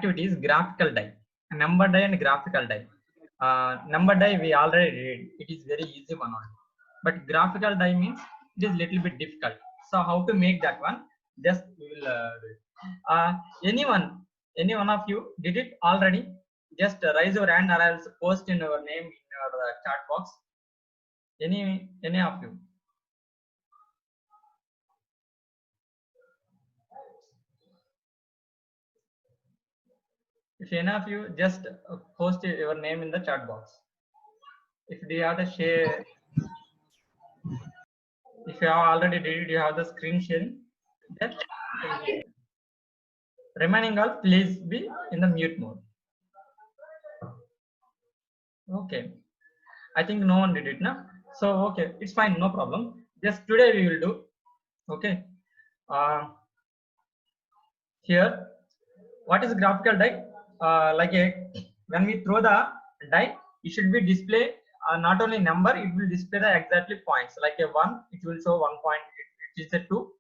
activity is graphical die, number die and graphical die. Number die we already read, it is very easy one only. But graphical die means it is little bit difficult. So how to make that one? Just we will do it. Any one of you did it already? Just raise your hand or else post in your name in your chat box. Any of you? If any of you just post your name in the chat box. If you have to share, if you have already did it, you have the screen sharing. Then remaining all, please be in the mute mode. Okay, I think no one did it now. So okay, it's fine, no problem. Just today we will do. Okay, here, what is graphical die? When we throw the die, it should be display not only number, it will display the exactly points. Like a 1, it will show 1 point. If it is a 2,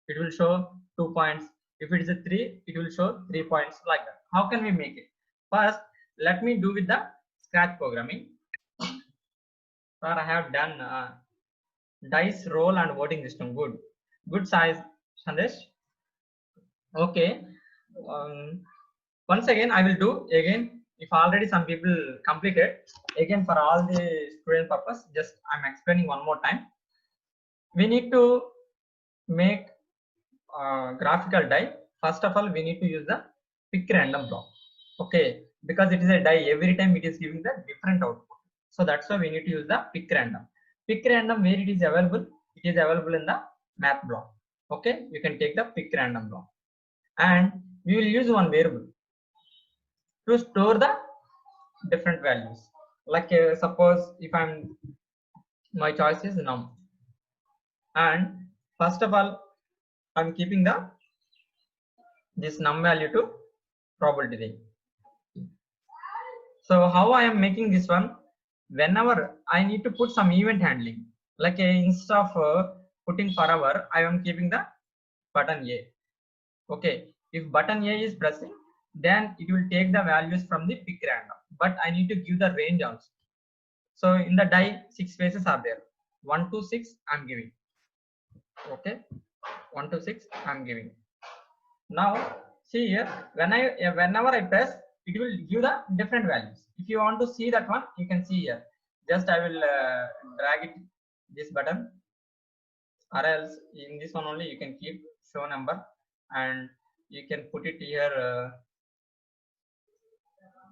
it will show 2 points. If it is a 3, it will show 3 points, like that. How can we make it? First, let me do with the Scratch programming. Sir, I have done dice roll and voting system. Good size, Sandesh. Okay. Once again, I will do again. If already some people completed, again for all the student purpose, just I'm explaining one more time. We need to make graphical die. First of all, we need to use the pick random block. Okay, because it is a die, every time it is giving the different output. So that's why we need to use the pick random. Pick random, where it is available? It is available in the math block. Okay, you can take the pick random block, and we will use one variable to store the different values. Like suppose if my choice is num, and first of all I'm keeping this num value to probability. So how I am making this one? Whenever I need to put some event handling, like instead of putting forever, I am keeping the button A. Okay, if button A is pressing, then it will take the values from the pick random, but I need to give the range also. So in the die, 6 spaces are there. 1 to 6 I'm giving. Okay, 1 to 6 I'm giving. Now see here, whenever I press, it will give the different values. If you want to see that one, you can see here. Just I will drag it this button, or else in this one only you can keep show number, and you can put it here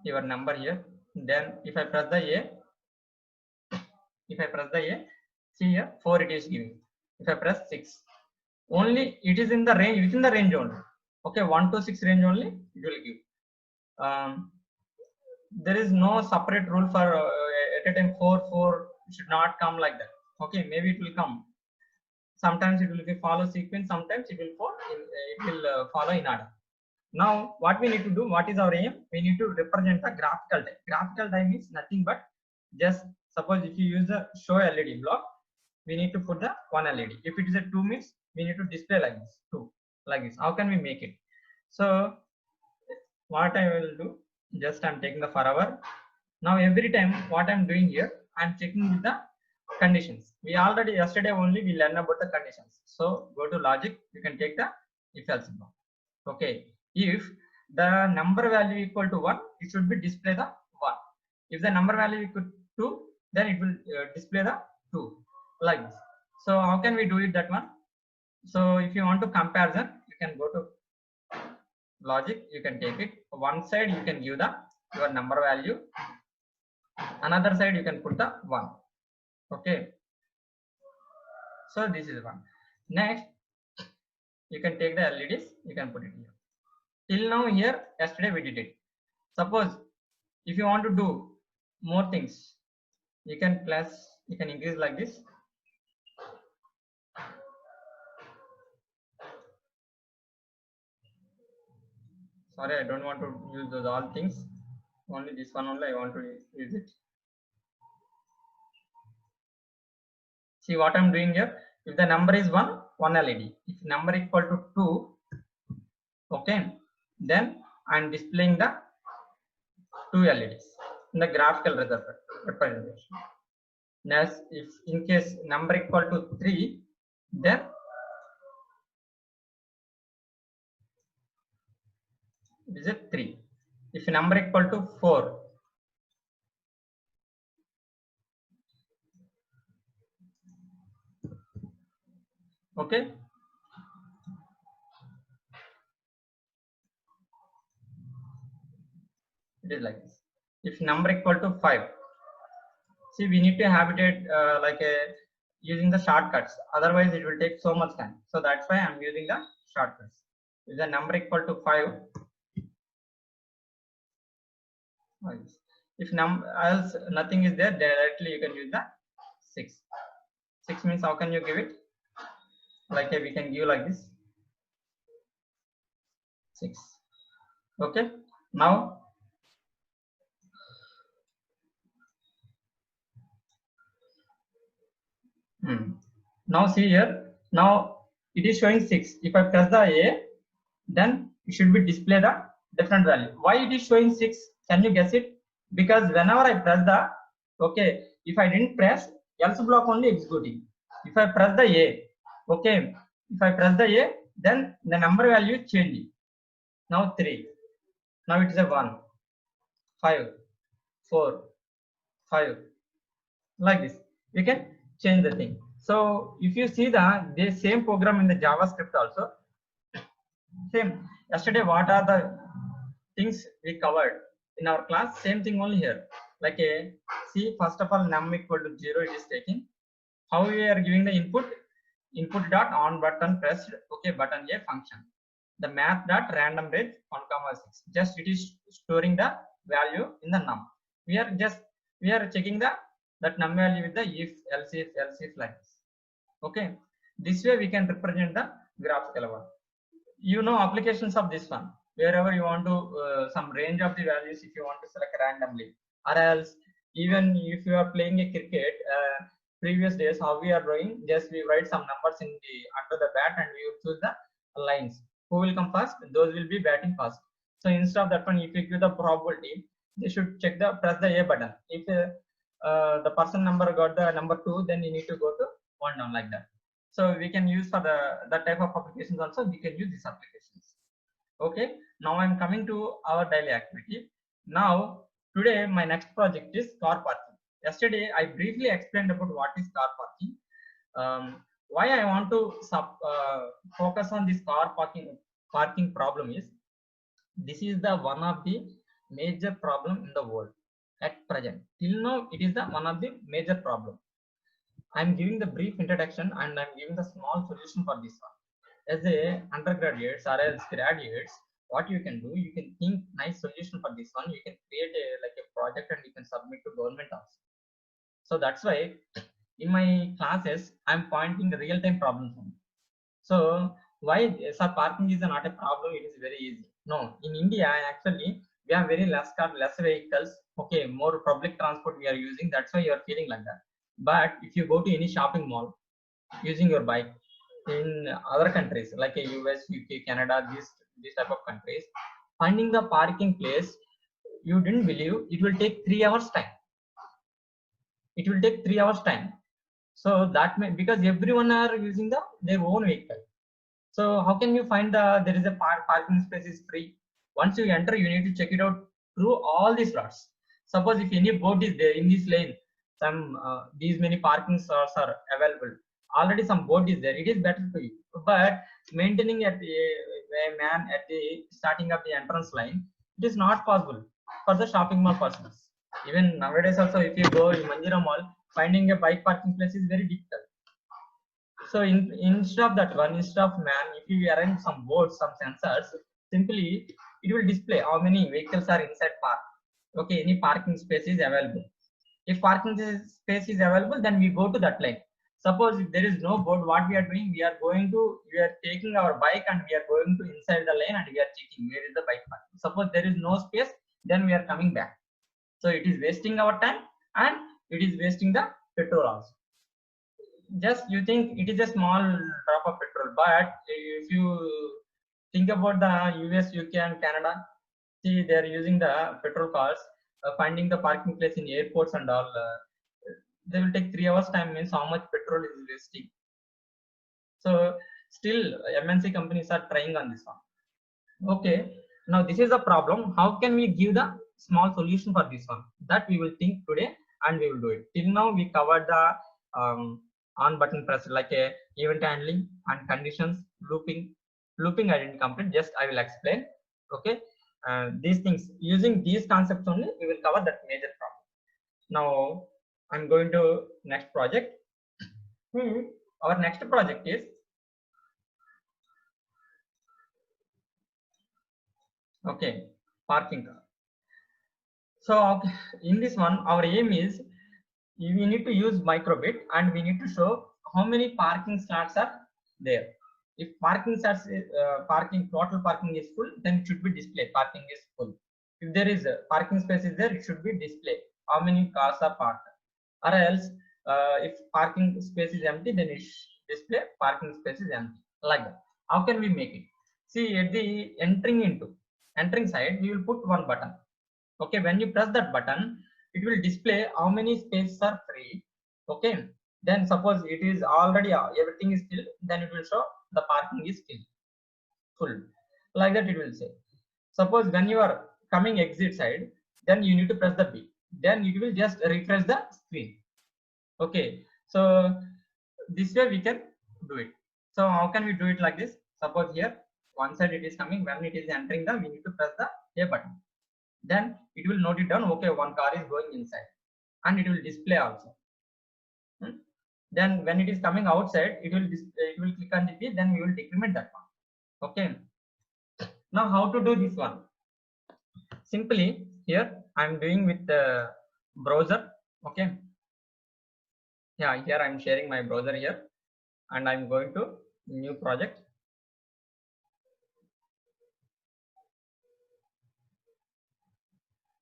your number here. Then if I press the A, see here 4 it is giving. If I press 6, only it is in the range, within the range only. Okay, 1 to 6 range only it will give. There is no separate rule for at a time 4 should not come like that. Okay, maybe it will come. Sometimes it will follow sequence, sometimes it will follow in order. Now what we need to do, what is our aim? We need to represent the graphical die. Graphical die means nothing but, just suppose if you use the show LED block, we need to put the one LED. If it is a 2 means we need to display like this, 2 like this. How can we make it? So what I will do, just I'm taking the forever. Now every time what I'm doing here, I'm checking with the conditions. We already yesterday only we learned about the conditions. So go to logic, you can take the if else block. Okay, if the number value equal to 1, it should be display the 1. If the number value equal to 2, then it will display the 2 like this. So how can we do it that one? So if you want to comparison, you can go to logic, you can take it. One side you can give your number value, another side you can put the 1. Okay, so this is 1. Next you can take the LEDs, you can put it here. Till now here, yesterday we did it. Suppose if you want to do more things, you can increase like this. Sorry, I don't want to use those all things. Only this one only I want to use it. See what I'm doing here. If the number is 1 LED. If number equal to 2, okay, then and displaying the two LEDs in the graphical representation. Now, if in case number equal to 3, then is it 3. If number equal to 4, okay. It is like this. If number equal to 5, see, we need to habitate like a using the shortcuts. Otherwise, it will take so much time. So that's why I'm using the shortcuts. If the number equal to 5, if else nothing is there, directly you can use the 6. 6 means how can you give it? Like we can give like this 6. Okay. Now now see here. Now it is showing 6. If I press the A, then it should be display the different value. Why it is showing 6? Can you guess it? Because whenever I press the, okay, if I didn't press, else block only executing. If I press the A, okay, if I press the A, then the number value changing. Now 3. Now it is a 1, 5, 4, 5. Like this. We can change the thing. So if you see the same program in the JavaScript also, same. Yesterday, what are the things we covered in our class? Same thing only here. Like a see, first of all, num equal to 0 it is taking. How we are giving the input? Input dot on button pressed, okay, button A function. The math dot random range 1, 6. Just it is storing the value in the num. We are checking that num value with the if, else if like this. Okay. This way we can represent the graphical one. You know applications of this one. Wherever you want to some range of the values, if you want to select randomly, or else even if you are playing a cricket, previous days how we are doing, just we write some numbers in the under the bat and we choose the lines. Who will come first? Those will be batting first. So instead of that one, if you give the probability, they should press the A button. If the person number got the number 2, then you need to go to 1 down like that. So we can use for that type of applications also. We can use these applications. Okay. Now I'm coming to our daily activity. Now today my next project is car parking. Yesterday I briefly explained about what is car parking. Why I want to focus on this car parking problem is this is the one of the major problem in the world at present. Till now it is the one of the major problem. I'm giving the brief introduction and I'm giving the small solution for this one. As a undergraduates or as graduates, what you can do, you can think nice solution for this one. You can create a project and you can submit to government also. So that's why in my classes I'm pointing the real-time problems. So why parking is not a problem? It is very easy. No, in India actually we have very less vehicles. Okay, more public transport we are using. That's why you are feeling like that. But if you go to any shopping mall using your bike in other countries like US, UK, Canada, these type of countries, finding the parking place, you didn't believe it will take 3 hours time. It will take 3 hours time. So that may, because everyone are using their own vehicle. So how can you find there is a parking space is free? Once you enter, you need to check it out through all these lots. Suppose if any board is there in this lane, some these many parking slots are available. Already some board is there. It is better for you. But maintaining at a man at the starting of the entrance line, it is not possible for the shopping mall persons. Even nowadays also, if you go in Manjira Mall, finding a bike parking place is very difficult. So instead of that one, instead of man, if you arrange some boards, some sensors, simply it will display how many vehicles are inside park. Okay, any parking space is available. If parking space is available, then we go to that lane. Suppose if there is no board, what we are doing, we are taking our bike and we are going to inside the lane and we are checking where is the bike park. Suppose there is no space, then we are coming back. So it is wasting our time and it is wasting the petrol also. Just you think it is a small drop of petrol, but if you think about the US, UK and Canada, See, they are using the petrol cars, finding the parking place in airports and all. They will take 3 hours time, means how much petrol is wasting. So still MNC companies are trying on this one. Okay, now this is the problem. How can we give the small solution for this one? That we will think today and we will do it. Till now we covered the on button press, like a event handling and conditions, looping I didn't complete, just I will explain. Okay, these things, using these concepts only we will cover that major problem. Now I'm going to next project. Our next project is, okay, parking car. So in this one, our aim is we need to use microbit and we need to show how many parking slots are there. If parking slots, total parking is full, then it should be display parking is full. If there is a parking space is there, it should be display how many cars are parked. Or else, if parking space is empty, then it display parking space is empty, like that. How can we make it? See, at the entering side, we will put one button. Okay, when you press that button, it will display how many spaces are free. Okay, then suppose it is already everything is filled, then it will show the parking is full, like that it will say. Suppose when you are coming exit side, then you need to press the B, then it will just refresh the screen. Okay, so this way we can do it. So how can we do it like this? Suppose here one side it is coming, when it is entering we need to press the A button, then it will note it down. Okay, one car is going inside and it will display also. Then when it is coming outside, it will click on the B, then we will decrement that one. Okay, now how to do this one? Simply here I'm doing with the browser. Okay, yeah, here I'm sharing my browser here and I'm going to new project.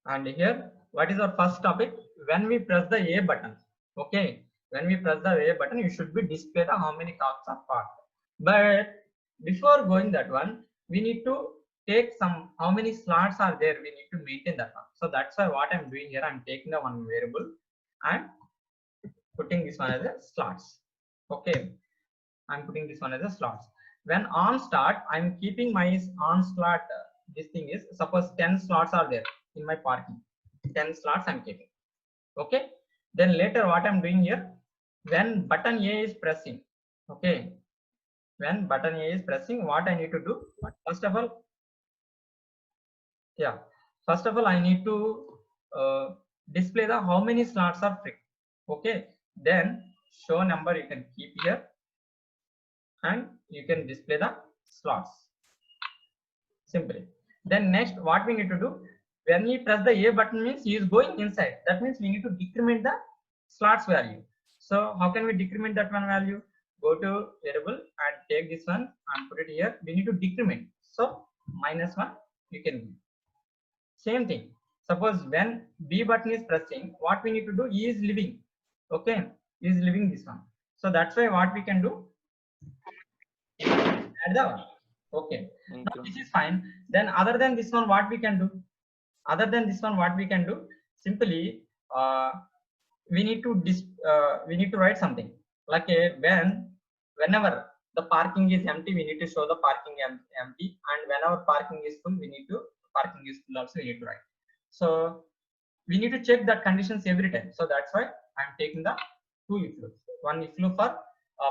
And here, what is our first topic? When we press the A button, okay, when we press the A button, you should be display the how many cars are parked. But before going that one, we need to take some how many slots are there. We need to maintain that one. So that's why what I'm doing here, I'm taking the one variable and putting this one as a slots. Okay, I'm putting this one as a slots. When on start, I'm keeping my on slot. This thing is, suppose 10 slots are there in my parking. 10 slots I'm keeping. Okay, then later what I'm doing here, when button A is pressing, okay, when button A is pressing, what I need to do? First of all, yeah, first of all I need to display the how many slots are free. Okay, then show number you can keep here and you can display the slots simply. Then next what we need to do, when we press the A button means he is going inside, that means we need to decrement the slots value. So how can we decrement that one value? Go to variable and take this one and put it here. We need to decrement, so -1 you can do. Same thing, suppose when B button is pressing, what we need to do, he is leaving. Okay, he is leaving this one, so that's why what we can do, add the one. Okay, now this is fine. Then other than this one, what we can do? Other than this one, what we can do? Simply, we need to write something like a whenever the parking is empty, we need to show the parking empty, and whenever parking is full, we need to parking is full also we need to write. So we need to check that conditions every time. So that's why I'm taking the two if loops. One if loop for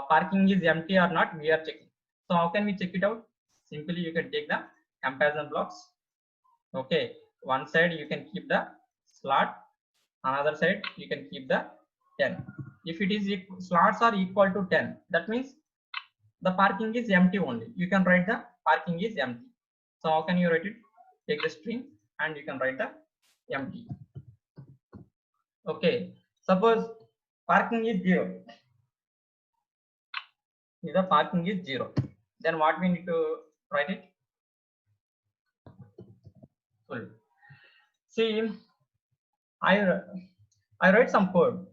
parking is empty or not, we are checking. So how can we check it out? Simply you can take the comparison blocks. Okay, one side you can keep the slot, another side you can keep the 10. If it is slots are equal to 10, that means the parking is empty only. You can write the parking is empty. So how can you write it? Take the string and you can write the empty. Okay, suppose parking is 0. If the parking is 0, then what we need to write it? Full. See, I write some code.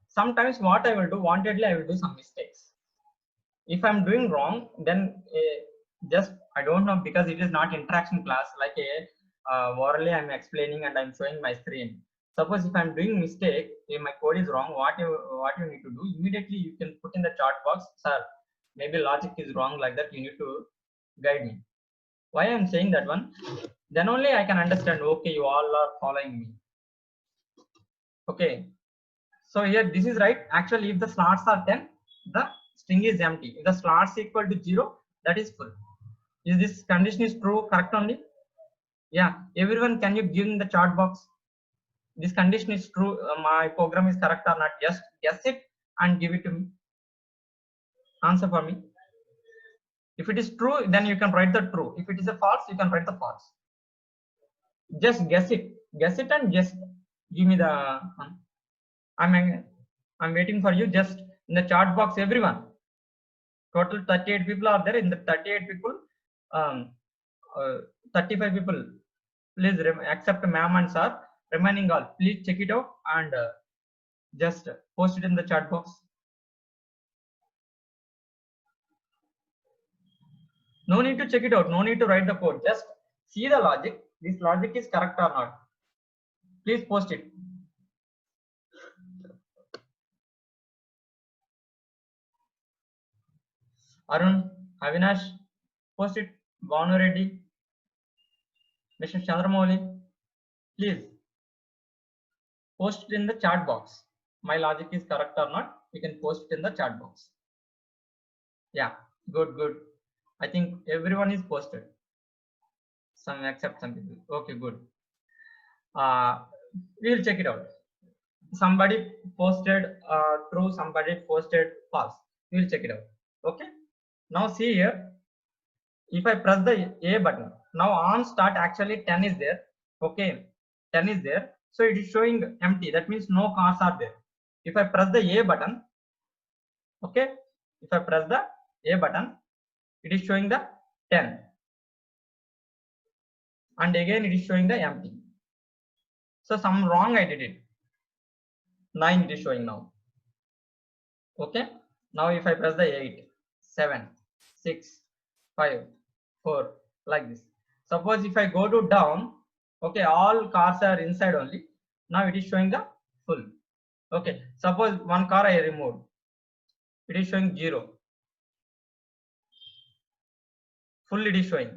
Sometimes what I will do, wantedly I will do some mistakes. If I'm doing wrong, then just I don't know, because it is not interaction class, like orally I'm explaining and I'm showing my screen. Suppose if I'm doing mistake, if my code is wrong, what you need to do, immediately you can put in the chat box, sir, maybe logic is wrong, like that you need to guide me. Why I'm saying that one? Then only I can understand, okay, you all are following me. Okay. So here this is right. Actually, if the slots are 10, the string is empty. If the slots equal to 0, that is full. Is this condition is true, correct only? Yeah. Everyone, can you give in the chat box? This condition is true. My program is correct or not? Just guess it and give it to me. Answer for me. If it is true, then you can write the true. If it is a false, you can write the false. Just guess it. Guess it and just give me the. I'm waiting for you. Just in the chat box, everyone. Total 38 people are there. In the 38 people, um, 35 people. Please accept ma'am and sir. Remaining all, please check it out and just post it in the chat box. No need to check it out. No need to write the code. Just see the logic. This logic is correct or not. Please post it. Arun, Avinash, post it. Vanu Reddy, Mr. Chandramouli, please post it in the chat box. My logic is correct or not? You can post it in the chat box. Yeah, good. I think everyone is posted. Some except some people. Okay, good. We'll check it out. Somebody posted true, somebody posted false. We'll check it out. Okay. Now see here. If I press the A button, now on start actually 10 is there. Okay, 10 is there. So it is showing empty. That means no cars are there. If I press the A button, okay, if I press the A button, it is showing the 10. And again it is showing the empty. So some wrong I did it. 9 it is showing now. Okay. Now if I press the 8, 7, 6, 5, 4, like this. Suppose if I go to down, okay, all cars are inside only. Now it is showing the full. Okay. Suppose one car I removed. It is showing 0. Full it is showing.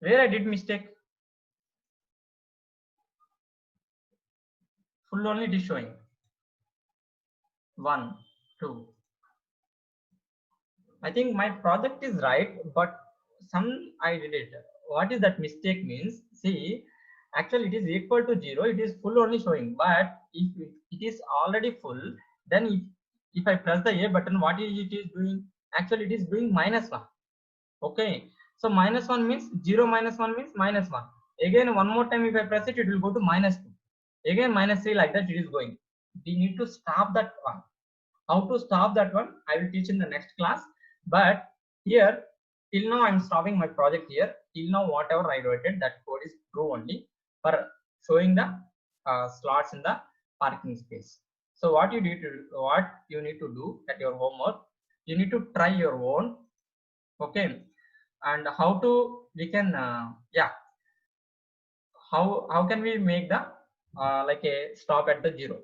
Where I did mistake? Full only it is showing. 1, 2. I think my project is right, but some I did it. What is that mistake means? See, actually it is equal to 0. It is full only showing. But if it is already full, then if I press the A button, what is it is doing? Actually, it is doing -1. Okay. So -1 means 0 minus 1 means -1. Again, one more time if I press it, it will go to -2. Again -3, like that it is going. We need to stop that one. How to stop that one, I will teach in the next class. But here, till now I'm stopping my project here. Till now, whatever I wrote, that code is true only for showing the slots in the parking space. So what you need to do at your homework, you need to try your own. Okay. And how to we can how can we make the like a stop at the 0?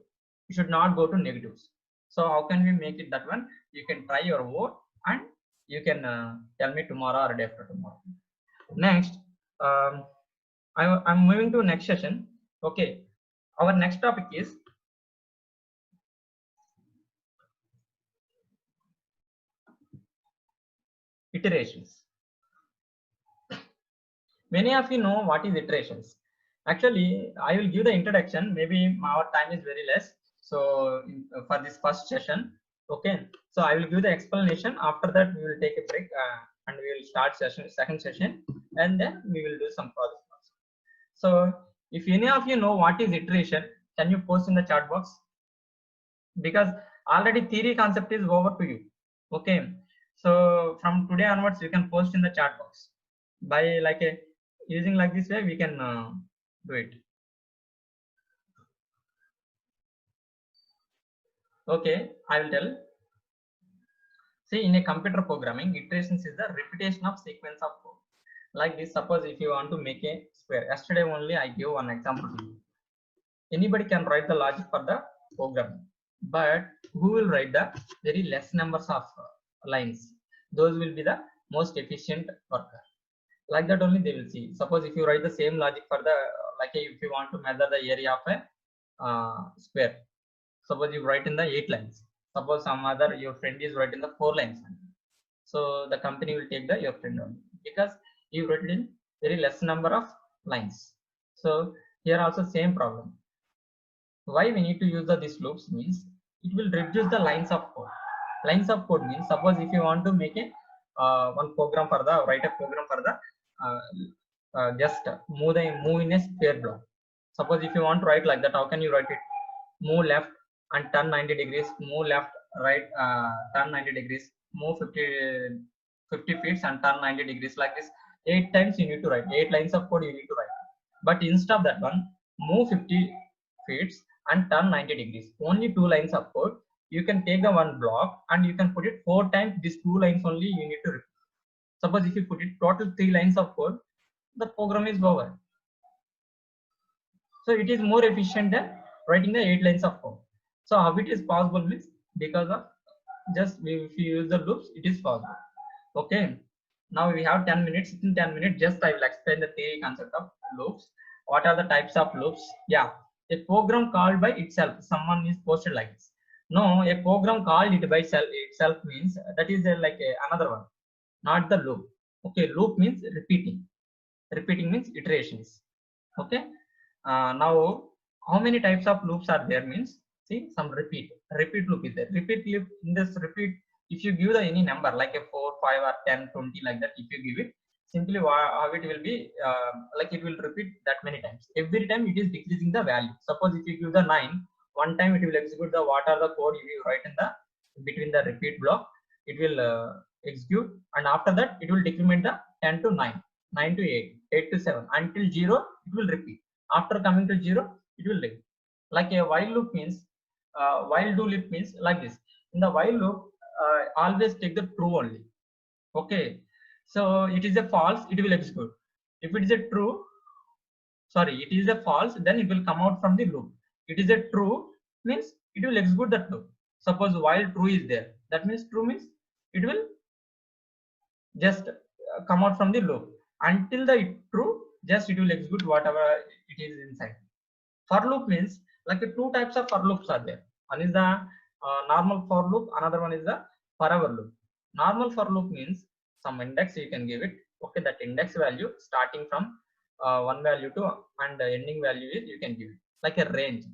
You should not go to negatives. So how can we make it that one? You can try your own and you can tell me tomorrow or day after tomorrow. Next, I'm moving to next session. Okay, our next topic is iterations. Many of you know what is iterations. Actually, I will give the introduction. Maybe our time is very less. So for this first session, okay. So I will give the explanation. After that, we will take a break and we will start second session, and then we will do some projects. So if any of you know what is iteration, can you post in the chat box? Because already theory concept is over to you. Okay. So from today onwards, you can post in the chat box by like a using like this way we can do it. Okay, I will tell. See, in a computer programming, iterations is the repetition of sequence of code. Like this, suppose if you want to make a square, yesterday only I gave one example to you. Anybody can write the logic for the program, but who will write the very less numbers of lines? Those will be the most efficient worker. Like that only they will see. Suppose if you write the same logic for the like if you want to measure the area of a square, suppose you write in the 8 lines, suppose some other your friend is writing the 4 lines, so the company will take the your friend only because you wrote it in very less number of lines. So here also same problem. Why we need to use this loops means it will reduce the lines of code. Lines of code means suppose if you want to make a one program for the write a program for the uh, just move in a square block. Suppose if you want to write like that, how can you write it? Move left and turn 90 degrees, move left, right, turn 90 degrees, move 50 feet and turn 90 degrees, like this 8 times you need to write, 8 lines of code you need to write. But instead of that one, move 50 feet and turn 90 degrees, only 2 lines of code. You can take the one block and you can put it 4 times, these 2 lines only you need to repeat. Suppose if you put it total 3 lines of code, the program is over. So it is more efficient than writing the 8 lines of code. So how it is possible means because of just if you use the loops, it is possible. Okay. Now we have 10 minutes. In 10 minutes, just I will explain the theory concept of loops. What are the types of loops? Yeah, a program called by itself. Someone is posted like this. No, a program called it by itself means that is another one, not the loop. Okay, loop means repeating. Repeating means iterations. Okay. Now, how many types of loops are there means, see some repeat loop is there. Repeat loop, in this repeat, if you give the any number like a 4, 5 or 10, 20 like that, if you give it, simply how it will be, like it will repeat that many times. Every time it is decreasing the value. Suppose if you give the 9, one time it will execute the what are the code you write in the between the repeat block, it will execute, and after that it will decrement the 10 to 9, 9 to 8, 8 to 7 until 0, it will repeat. After coming to 0, it will repeat. Like a while loop means, while do loop means like this. In the while loop, always take the true only. Okay, so it is a false, it will execute. If it is a true, sorry, it is a false, then it will come out from the loop. It is a true means it will execute that loop. Suppose while true is there, that means true means it will just come out from the loop until the true, just it will execute whatever it is inside. For loop means like two types of for loops are there. One is the normal for loop, another one is the forever loop. Normal for loop means some index you can give it. Okay, that index value starting from one value to and the ending value is you can give it like a range.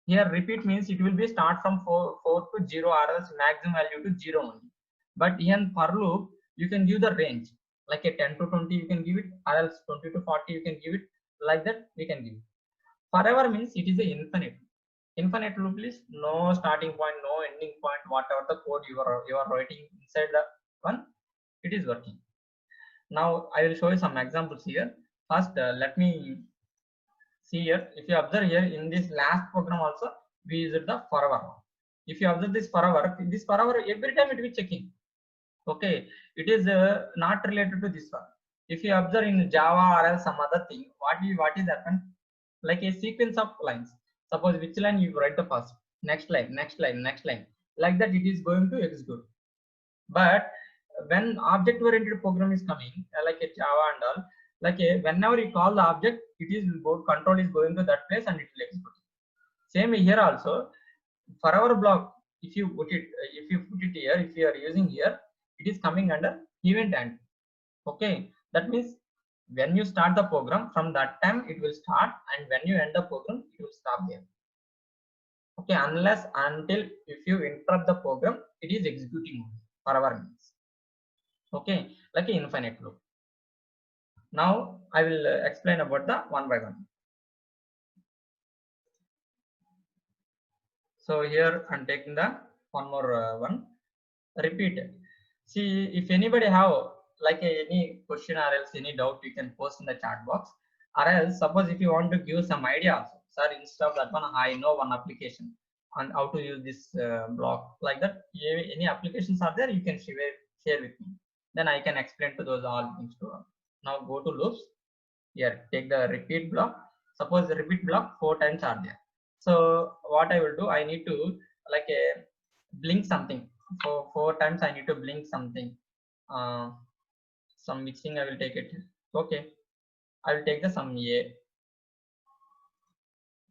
Here repeat means it will be start from 4 to 0 or else maximum value to 0 only. But in for loop you can give the range like a 10 to 20 you can give it, or else 20 to 40 you can give it, like that we can give it. Forever means it is a infinite. Infinite loop is no starting point, no ending point. Whatever the code you are writing inside the one, it is working. Now I will show you some examples here. First, let me see here. If you observe here in this last program also, we used the forever. If you observe this forever every time it will be checking. Okay, it is not related to this one. If you observe in Java or else some other thing, what is happened? Like a sequence of lines. Suppose which line you write the first, next line, next line, next line. Like that it is going to execute. But when object-oriented program is coming, like a Java and all, like whenever you call the object, it is control is going to that place and it will execute. Same here also. For our block, if you put it here, if you are using here, it is coming under event end. Okay, that means when you start the program, from that time it will start, and when you end the program it will stop there. Okay, unless until if you interrupt the program, it is executing forever means. Okay, like an infinite loop. Now I will explain about the one by one. So here I'm taking the one more one. Repeat it. See, if anybody have like any question or else any doubt, you can post in the chat box. Or else, suppose if you want to give some idea also, sir, instead of that one, I know one application on how to use this block, like that. Any applications are there, you can share with me. Then I can explain to those all things to Now go to loops. Here, take the repeat block. Suppose the repeat block 4 times are there. So what I will do, I need to like a blink something. For 4 times I need to blink something. Some mixing I will take it. Okay, I will take the sum A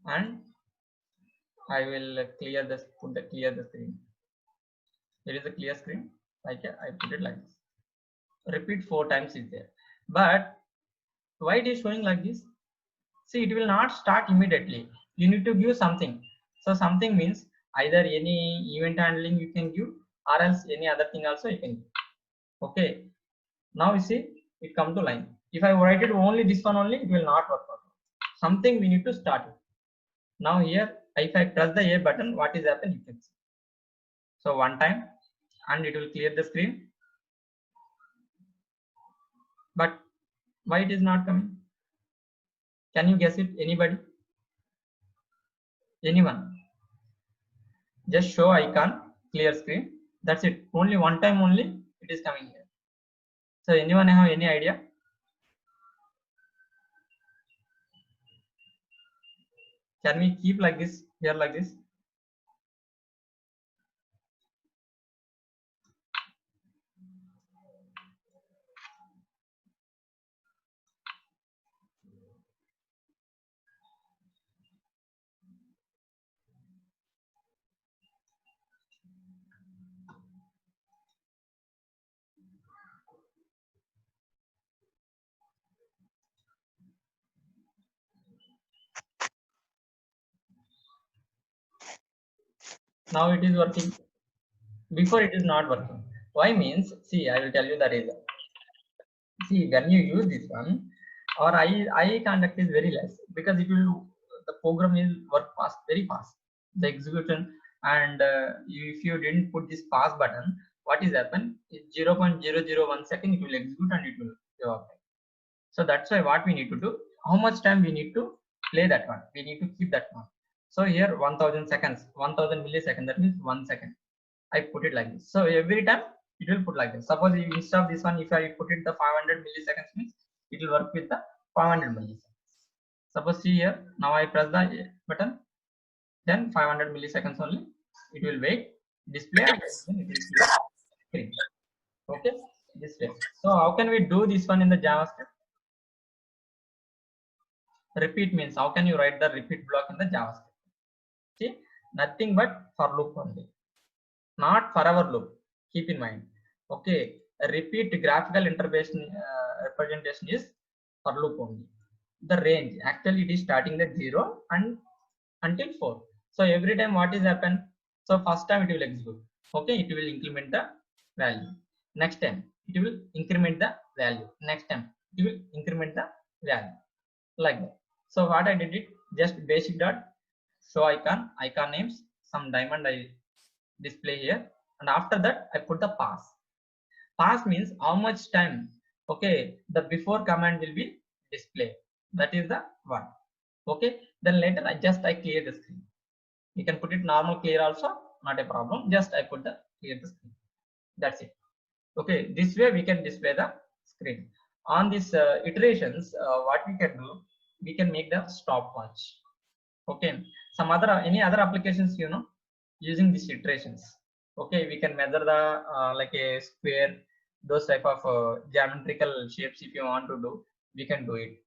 and I will clear this. Clear the screen. Here is a clear screen. Like I put it like this. Repeat 4 times is there, but why it is showing like this? See, it will not start immediately. You need to give something. So something means either any event handling you can give, or else any other thing also you can give. Okay. Now you see it come to line. If I write it only this one only, it will not work out. Something we need to start with. Now here, if I press the A button, what is happen? You can see. So one time, and it will clear the screen. But why it is not coming? Can you guess it? Anybody? Anyone? Just show icon, clear screen. That's it. Only one time only it is coming here. So anyone have any idea? Can we keep like this here like this? Now it is working. Before it is not working. Why means? See, I will tell you the reason. See, when you use this one, or I conduct is very less because it will the program will work fast, very fast. The execution and if you didn't put this pause button, what is happen? 0.001 second it will execute and it will go up. So that's why what we need to do. How much time we need to play that one? We need to keep that one. So here 1000 seconds, 1000 milliseconds. That means 1 second. I put it like this. So every time it will put like this. Suppose instead of this one, if I put it the 500 milliseconds means it will work with the 500 milliseconds. Suppose see here, now I press the button, then 500 milliseconds only. It will wait, display, and then it will clear screen. Okay, this way. So how can we do this one in the JavaScript? Repeat means how can you write the repeat block in the JavaScript? See, nothing but for loop only. Not forever loop. Keep in mind. Okay, a repeat graphical representation is for loop only. The range actually it is starting at 0 and until 4. So every time what is happen? So first time it will execute. Okay, it will increment the value. Next time it will increment the value. Next time it will increment the value like that. So what I did it just basic dot show icon names, some diamond I display here, and after that I put the pass means how much time. Okay, the before command will be displayed. That is the one. Okay, then later I clear the screen. You can put it normal clear also, not a problem. Just I put the clear the screen. That's it. Okay, this way we can display the screen. On these iterations, what we can do, we can make the stopwatch. Okay, some other any other applications using these iterations. Okay, we can measure the like a square, those type of geometrical shapes. If you want to do, we can do it.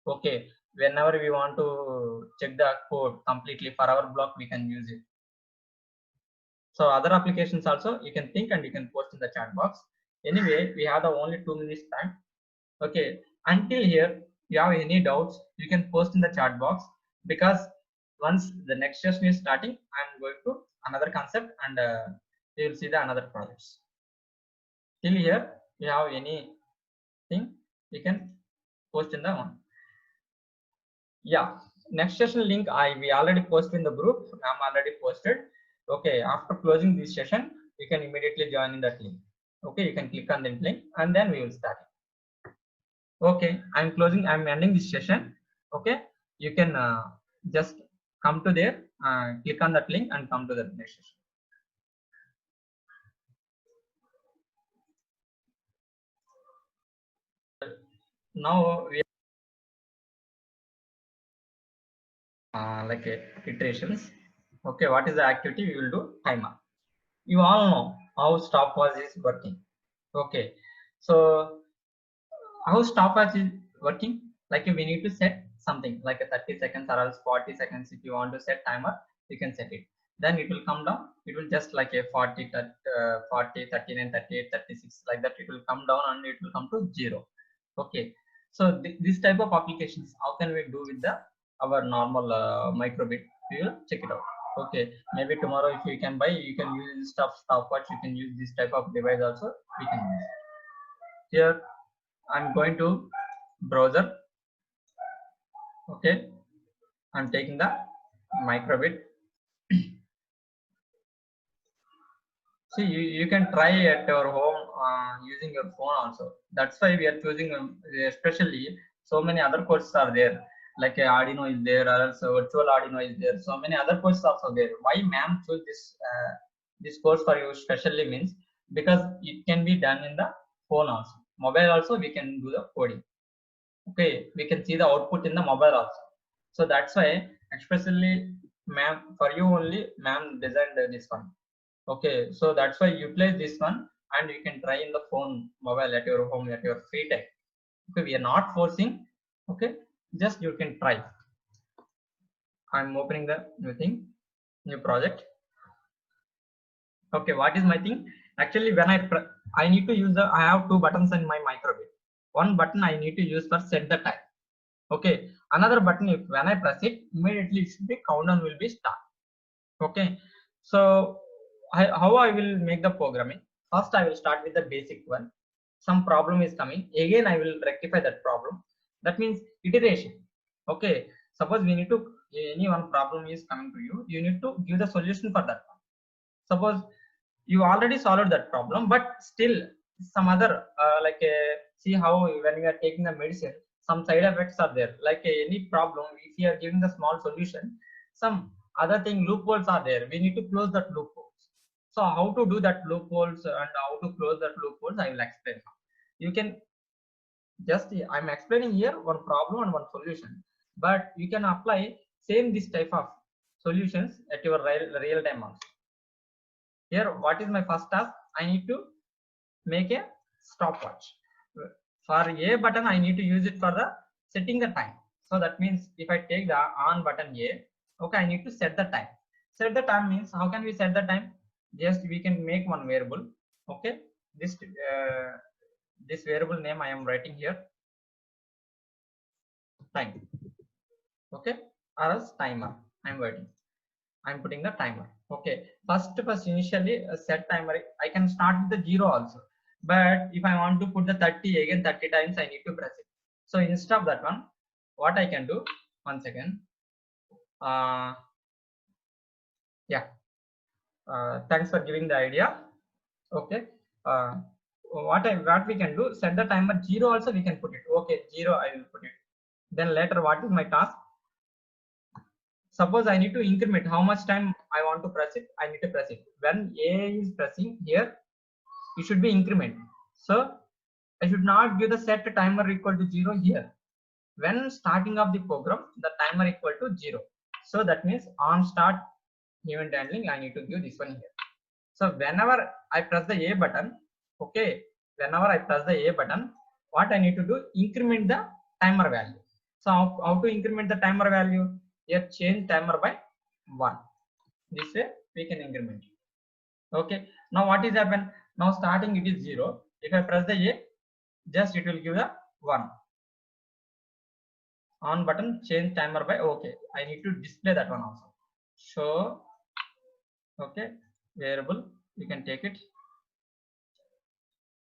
Okay, whenever we want to check the code completely for our block, we can use it. So other applications also you can think and you can post in the chat box. Anyway, we have the only 2 minutes time. Okay, until here you have any doubts you can post in the chat box, because once the next session is starting I'm going to another concept and you will see the another projects. Till here you have anything you can post in the one. Yeah, next session link we already posted in the group. I'm already posted. Okay, after closing this session you can immediately join in that link. Okay, you can click on that link and then we will start. Okay, I'm ending this session. Okay, you can just come to there, click on that link and come to the next session. now we like iterations. Okay, what is the activity? We will do timer. You all know how stopwatch is working. Okay, so how stopwatch is working? Like we need to set something like a 30 seconds or else 40 seconds. If you want to set timer, you can set it. Then it will come down. It will just like a 40, 40, 39, 38, 36 like that. It will come down and it will come to 0. Okay, so this type of applications, how can we do with the our normal microbit? We will check it out. Okay, maybe tomorrow if you can buy, you can use this stuff stopwatch. You can use this type of device also. We can use here. I'm going to browser. Okay, I'm taking the microbit. See, you can try at your home using your phone also. That's why we are choosing especially so many other courses are there, like Arduino is there, or else virtual Arduino is there. So many other courses also there. Why ma'am choose this course for you specially means because it can be done in the phone also. Mobile also we can do the coding. Okay, we can see the output in the mobile also. So that's why especially ma'am for you only ma'am designed this one. Okay, so that's why you play this one and you can try in the phone mobile at your home at your free time. Okay, we are not forcing. Okay, just you can try. I'm opening the new thing, new project. Okay, what is my thing? Actually, when I need to use the, I have two buttons in my microbit. One button I need to use for set the time. Okay, another button, if when I press it, immediately it should be countdown will be start. Okay, so how I will make the programming? First I will start with the basic one. Some problem is coming, again I will rectify that problem. That means iteration. Okay, suppose we need to, any one problem is coming to you, you need to give the solution for that one. Suppose you already solved that problem, but still some other see how when we are taking the medicine, some side effects are there. Like any problem, if you are giving the small solution, some other thing loopholes are there. We need to close that loopholes. So how to do that loopholes and how to close that loopholes, I will explain now. You can just, I'm explaining here one problem and one solution, but you can apply same this type of solutions at your real time also. Here, what is my first task? I need to make a stopwatch. For A button, I need to use it for the setting the time. So that means if I take the on button A, okay, I need to set the time. Set the time means how can we set the time? Just we can make one variable. Okay, this variable name I am writing here, time. Okay, or else timer. I'm writing. I'm putting the timer. Okay, first initially set timer. I can start with the 0 also, but if I want to put the 30 again 30 times, I need to press it. So instead of that one, what I can do, one second. Yeah, thanks for giving the idea. Okay, what we can do, set the timer 0 also we can put it. Okay, 0 I will put it. Then later, what is my task? Suppose I need to increment how much time I want to press it. I need to press it. When A is pressing here, it should be increment. So I should not give the set timer equal to 0 here. When starting of the program, the timer equal to 0. So that means on start event handling, I need to give this one here. So whenever I press the A button, okay, whenever I press the A button, what I need to do, increment the timer value. So how to increment the timer value? Here change timer by 1. This way we can increment. Okay, now what is happen? Now starting it is 0. If I press the A, just it will give the 1. On button change timer by, okay, I need to display that one also. So okay, variable you can take it,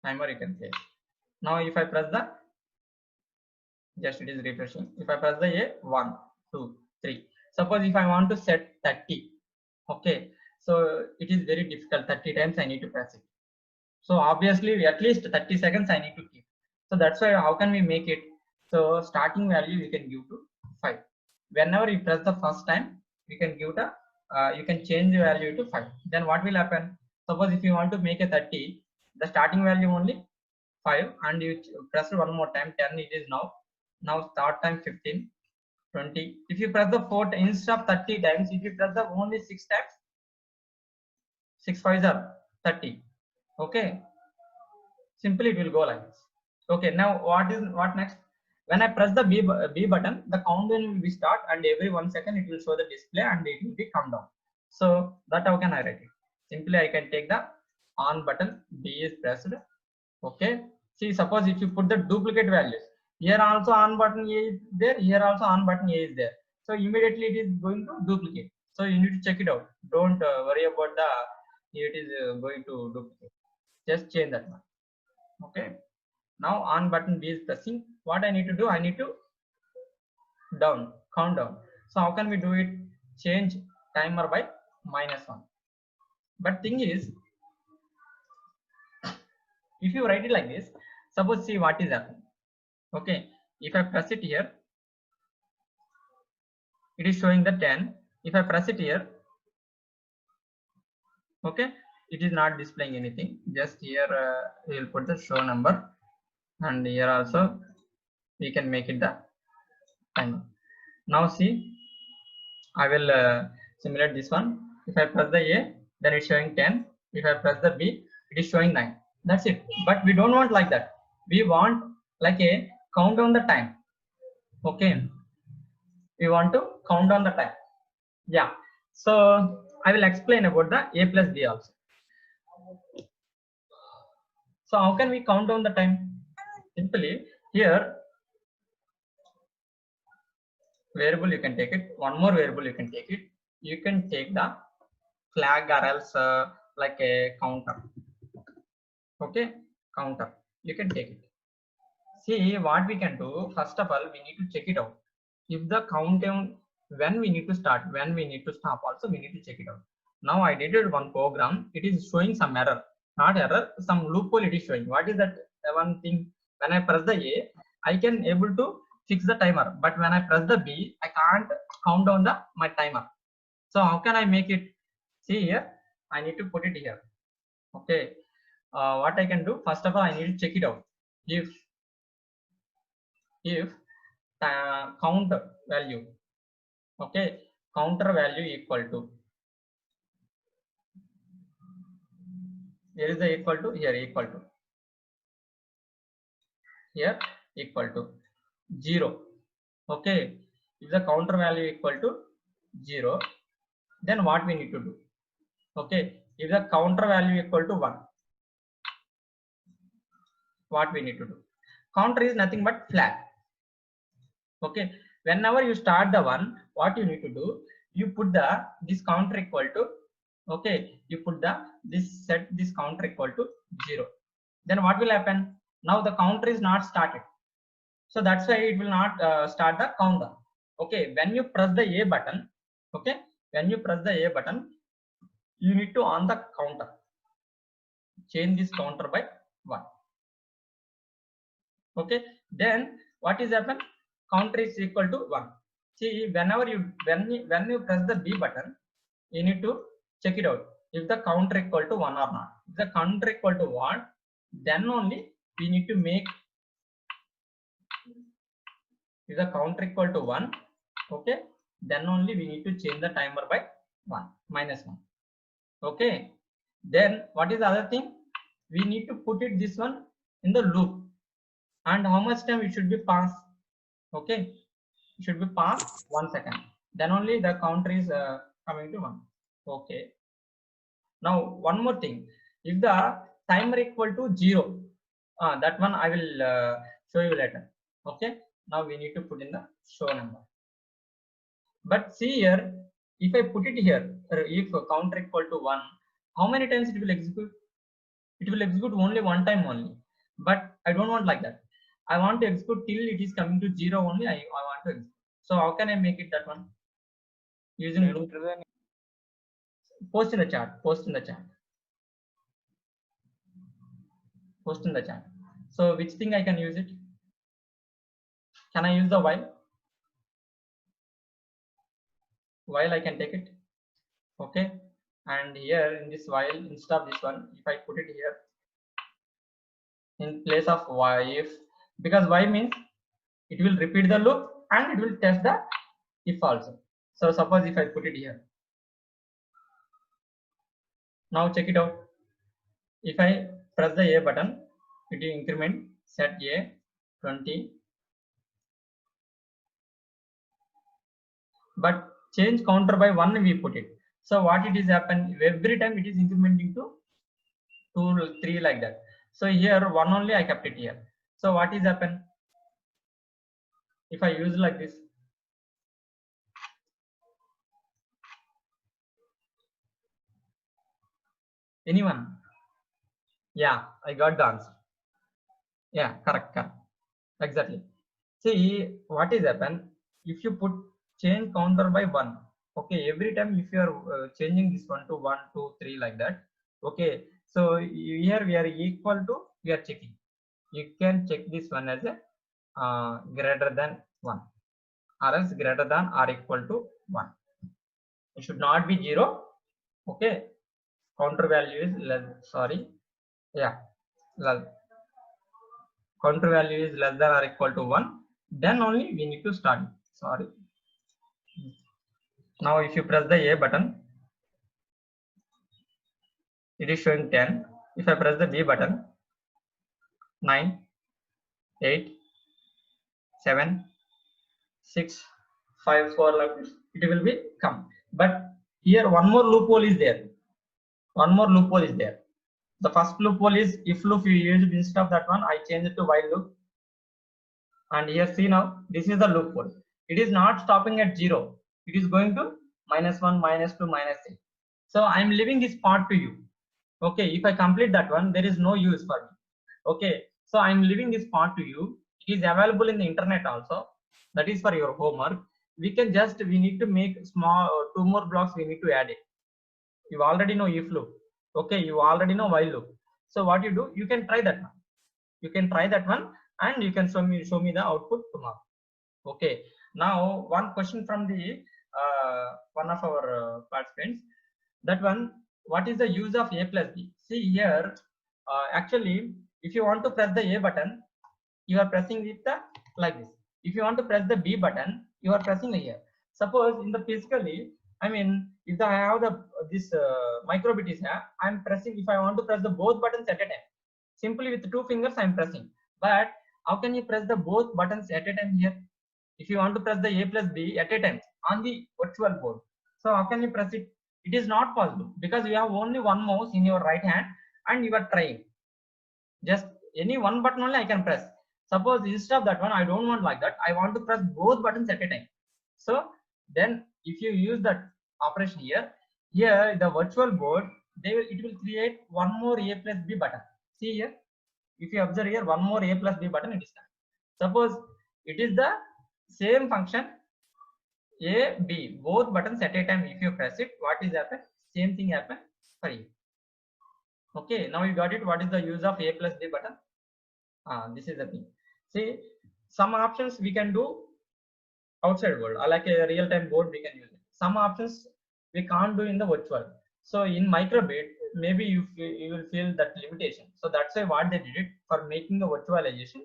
timer you can say. Now if I press the, just it is refreshing. If I press the A, 1 2 3. Suppose if I want to set 30, okay, so it is very difficult. 30 times I need to press it. So obviously at least 30 seconds I need to keep. So that's why how can we make it? So starting value you can give to 5. Whenever you press the first time, you can give the you can change the value to 5. Then what will happen? Suppose if you want to make a 30, the starting value only 5 and you press one more time 10, it is now third time 15, 20. If you press the fourth instead of 30 times, if you press the only 6 times, 6 5s are 30. Okay, simply it will go like this. Okay, now what next? When I press the B button, the countdown will be start, and every 1 second it will show the display and it will be come down. So that how can I write it? Simply I can take the on button, B is pressed. Okay, see, suppose if you put the duplicate values, here also on button A is there, here also on button A is there, so immediately it is going to duplicate. So you need to check it out. Don't worry about the it is going to duplicate. Just change that one. Okay, now on button B is pressing. What I need to do, I need to count down. So how can we do it? Change timer by -1. But thing is, if you write it like this, suppose, see what is happening. Okay, if I press it here, it is showing the 10. If I press it here, okay, it is not displaying anything. Just here we will put the show number, and here also we can make it the timer. Now see, I will simulate this one. If I press the A, then it's showing 10. If I press the B, it is showing 9. That's it. But we don't want like that. We want like a count down the time. Okay, we want to count down the time. Yeah, so I will explain about the A plus B also. So how can we count down the time? Simply here, variable you can take it, one more variable you can take it. You can take the flag or else like a counter. Okay, counter, you can take it. See what we can do. First of all, we need to check it out. If the countdown, when we need to start, when we need to stop, also we need to check it out. Now I did one program, it is showing some error, not error, some loophole it is showing. What is that one thing? When I press the A, I can able to fix the timer, but when I press the B, I can't count down my timer. So how can I make it? See here, I need to put it here. Okay, what I can do, first of all, I need to check it out. If counter value, okay, counter value equal to, here is the equal to, here equal to, here equal to 0. Okay, if the counter value equal to 0, then what we need to do? Okay, if the counter value equal to 1, what we need to do? Counter is nothing but flag. Okay, whenever you start the one, what you need to do, you put the this counter equal to, okay, you put the set this counter equal to 0. Then what will happen? Now the counter is not started, so that's why it will not start the countdown. Okay, when you press the A button, okay, when you press the A button, you need to on the counter, change this counter by 1. Okay, then what is happen? Counter is equal to 1. See, whenever you when you press the B button, you need to check it out if the counter equal to 1 or not. If the counter equal to 1, then only we need to make, if the counter equal to 1, okay, then only we need to change the timer by -1. Okay, then what is the other thing? We need to put it this one in the loop, and how much time it should be passed? Okay, it should be passed 1 second, then only the counter is coming to 1. Okay, now one more thing, if the timer equal to 0, that one I will show you later. Okay, now we need to put in the show number. But see here, if I put it here, if counter equal to 1, how many times it will execute? It will execute only one time only. But I don't want like that. I want to execute till it is coming to 0 only. I want to execute. So how can I make it that one? Using loop. Post in the chat. Post in the chat. Post in the chat. So which thing I can use it? Can I use the while? While I can take it. Okay. And here in this while, instead of this one, if I put it here, in place of y, if, because y means it will repeat the loop and it will test the if also. So suppose if I put it here, now check it out. If I press the A button, it will increment set A 20, but change counter by 1 we put it. So what it is happen, every time it is incrementing to 2, 3 like that. So here 1 only I kept it here. So what is happen if I use like this? Anyone? Yeah, I got the answer. Yeah, correct, correct. Exactly. See what is happen if you put change counter by 1. Okay, every time if you are changing this one to 1, 2, 3 like that. Okay, so here we are equal to, we are checking. You can check this one as a greater than 1 or else greater than or equal to 1. It should not be 0. Okay, counter value is less, sorry, yeah, less, counter value is less than or equal to 1, then only we need to start it. Sorry. Now if you press the A button, it is showing 10. If I press the B button, 9, 8, 7, 6, 5, 4 like this, it will be come. But here one more loophole is there. One more loophole is there. The first loophole is if loop you used instead of that one, I change it to while loop. And here see now, this is the loophole. It is not stopping at 0. It is going to -1, -2, -3. So I am leaving this part to you. Okay, if I complete that one, there is no use for me. Okay, so I'm leaving this part to you. It is available in the internet also. That is for your homework. We need to make small 2 more blocks. We need to add it. You already know if loop. Okay, you already know while loop. So what you do, you can try that one. You can try that one, and you can show me the output tomorrow. Okay. Now one question from the one of our participants. That one, what is the use of A plus B? See here, actually, if you want to press the A button, you are pressing it like this. If you want to press the B button, you are pressing here. Suppose in the physically, I mean, if I have the this microbit is here, I'm pressing. If I want to press the both buttons at a time, simply with 2 fingers I'm pressing. But how can you press the both buttons at a time here? If you want to press the A plus B at a time on the virtual board, so how can you press it? It is not possible because you have only one mouse in your right hand and you are trying. Just any one button only I can press. Suppose instead of that one, I don't want like that. I want to press both buttons at a time. So then if you use that operation here the virtual board, it will create one more A plus B button. See here, if you observe here, one more A plus B button, it is done. Suppose it is the same function A, B, both buttons at a time. If you press it, what is happen? Same thing happen for you. Okay, now you got it. What is the use of A plus B button? This is the thing. See, some options we can do outside world, like a real-time board we can use it. Some options we can't do in the virtual. So in microbit, maybe you will feel that limitation. So that's why what they did it for making the virtualization,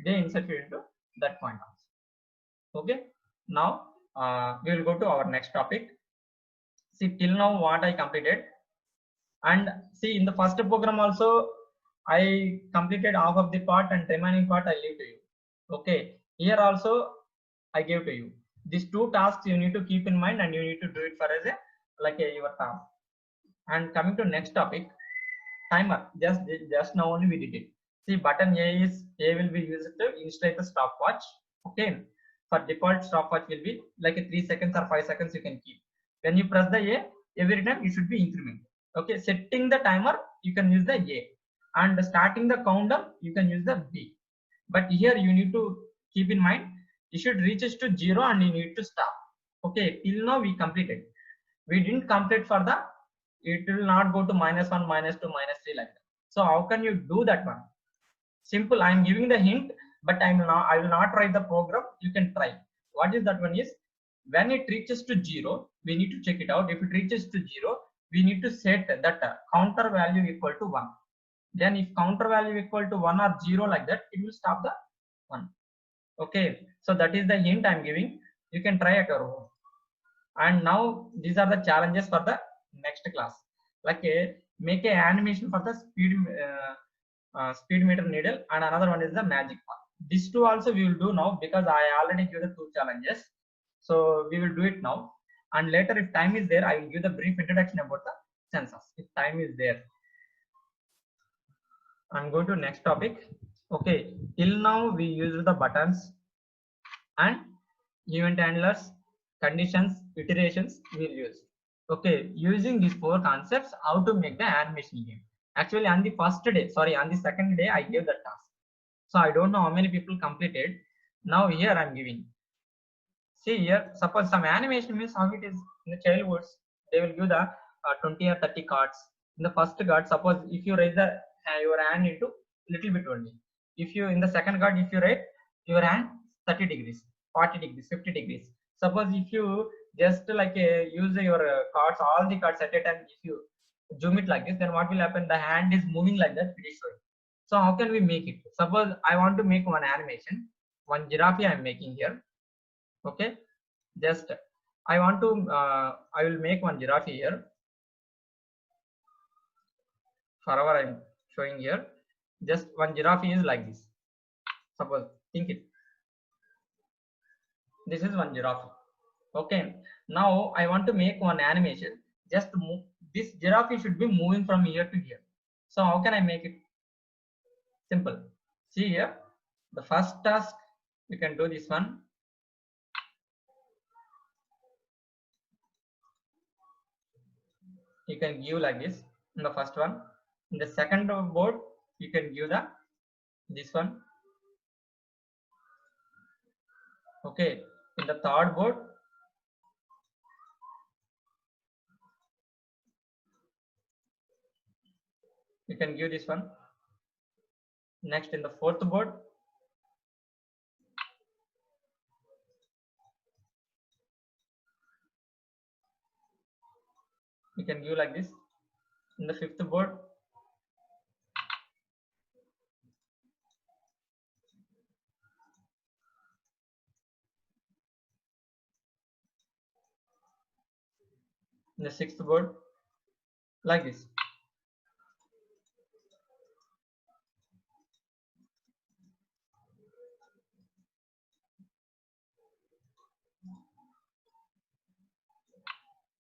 they inserted into that point also. Okay, now we will go to our next topic. See, till now what I completed, and see in the first program also I completed half of the part and remaining part I leave to you. Okay, here also I gave to you. These 2 tasks you need to keep in mind and you need to do it for as a like a your task. And coming to next topic, timer. Just now only we did it. See, button A will be used to install the stopwatch. Okay, for default stopwatch will be like a 3 seconds or 5 seconds you can keep. When you press the A, every time it should be increment. Okay, setting the timer you can use the A, and starting the countdown you can use the B. But here you need to keep in mind, you should reach it to 0 and you need to stop. Okay, till now we completed. We didn't complete for the, it will not go to -1, -2, -3 like that. So how can you do that one? Simple, I am giving the hint, but I will not write the program. You can try. What is that one is, when it reaches to 0, we need to check it out. If it reaches to 0, we need to set that counter value equal to 1. Then if counter value equal to 1 or 0 like that, it will stop the 1. Okay, so that is the hint I'm giving. You can try at your home. And now these are the challenges for the next class. Like make a animation for the speed meter needle, and another one is the magic part. These two also we will do now because I already give the 2 challenges. So we will do it now. And later, if time is there, I will give the brief introduction about the sensors. If time is there, I'm going to next topic. Okay, till now we use the buttons and event handlers, conditions, iterations we'll use. Okay, using these 4 concepts, how to make the animation game. Actually, on the first day, sorry, on the second day, I gave the task. So I don't know how many people completed. Now here I'm giving. See here, suppose some animation means how it is in the childhoods. They will give the 20 or 30 cards. In the first card, suppose if you raise the your hand into little bit only. If you in the second card, if you raise your hand 30 degrees, 40 degrees, 50 degrees. Suppose if you just like use your cards, all the cards at a time, if you zoom it like this, then what will happen? The hand is moving like that. It is showing. So how can we make it? Suppose I want to make one animation, one giraffe I am making here. Okay, just I want to I will make one giraffe here. Forever I'm showing here. Just one giraffe is like this. Suppose think it. This is one giraffe. Okay. Now I want to make one animation. Just move. This giraffe should be moving from here to here. So how can I make it? Simple. See here. The first task you can do this one. You can give like this in the first one. In the second board, you can give the this one. Okay. In the third board, you can give this one. Next, in the fourth board, you can give like this. In the fifth board, in the sixth board, like this.